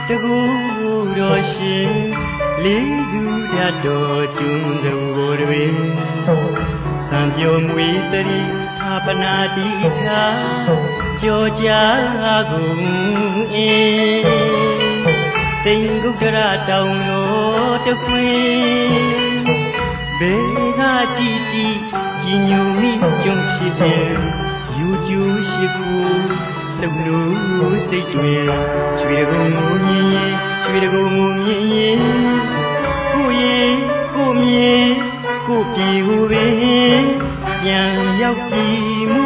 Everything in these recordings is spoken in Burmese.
တကူတော်ရှင်လေးစုရတော်ကျွန်းစုံကိုတွင်စံပြုံမွေတရီအာပနာတိထာကြောကြကုန်အင်းတိမ်ကုတ်ကရတောင်တော်တခွင်ဘေကကြည်ကြည်ကြီးညူမိကြုံဖြစ်တယ်ယူကျူရှိခုလုံလို့စိတ်တွေရွှေတကုံမူမြင်ရင်ရွှေတကုံမူမြင်ရင်ကိုရင်ကိုမြင်ကိုပြေကိုပင်ပြန်ရောက်ပြီမှု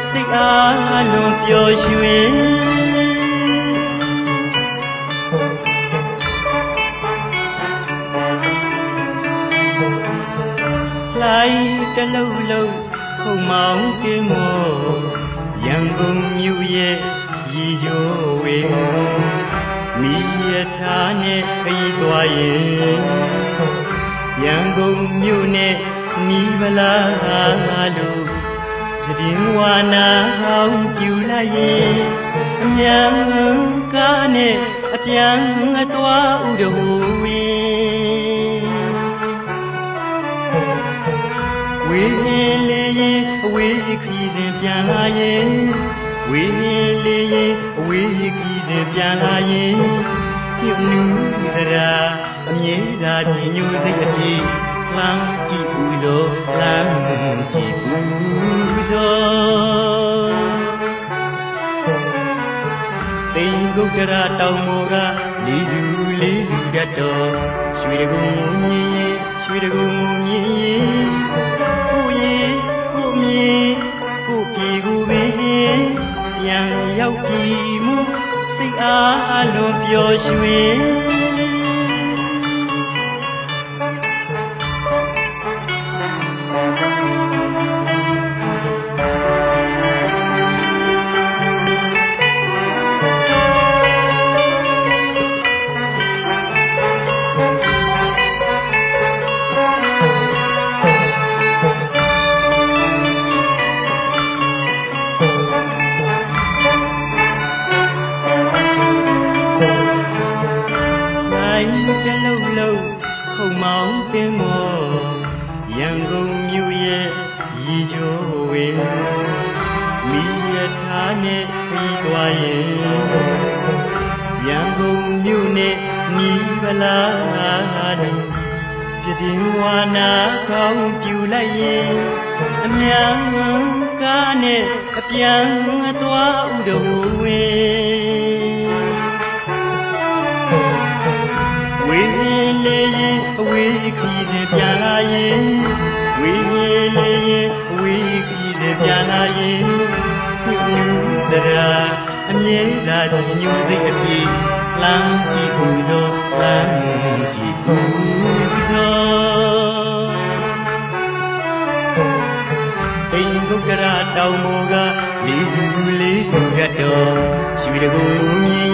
စိတ်အားလုံးပျော်ရွှင်လိုက်တလုံးလုံးခုံမောင်းတင်မောရန်ကုန်မြို့ရဲ့ရီကြိုးဝေမိရထားနဲ့ခရီးသွားရင်ရန်ကုန်မြို့နဲ့နီးပလားလို့တည်ဝါနာဟောင်းပြူလိုက်ရင်အမြန်ကားနဲ့အပြန်အသွားဥဒဟူဝေးလေးရင်အဝေးခီးစဉ်ပြန်လာရင်ဝေးလေးရင်အဝေးခီးစဉ်ပြန်လာရင်ညွနူးတရာအမြဲသာကြည်ညိုစိတ်အပြေလမ်းကြည့်ဦးသောလမ်းကြည့်ဦးသောတိမ်ကုတ်ကရတောင်မောကလေးစုတတ်တော်ရွှေတကုံမူမြင်ရင်ရွှေတကုံမူမြင်ရင်ကိုရင်ကိုမြင်ကိုပြေကိုပင်ပြန်ရောက်ပြီမှုစိတ်အားလုံးပျော်ရွှင်ခုံမောင်းတင်မောရန်ကုန်မြို့ရဲ့ရီကြိုးဝေမိရထားနဲ့ပြီးသွားရင်ရန်ကုန်မြို့နဲ့နီးပလားလို့ပြတင်ဝါနာကောင်းပြူလိုက်ရင်အမြန်ကားနဲ့အပြန်အသွားဥဒဟူဝေဝေးလေးရင်အဝေးခီးစဉ်ပြန်လာရင်ဝေးလေးရင်အဝေးခီးစဉ်ပြန်လာရင်ညူနူးတရာအမြဲသာကြည်ညိုစိတ်အပြေလမ်းကြည့်ဦးသောလမ်းကြည့်ဦးသောတိမ်ကုတ်ကရတောင်မောကလေးစုကတော်ရွှေတကုံမူမြင်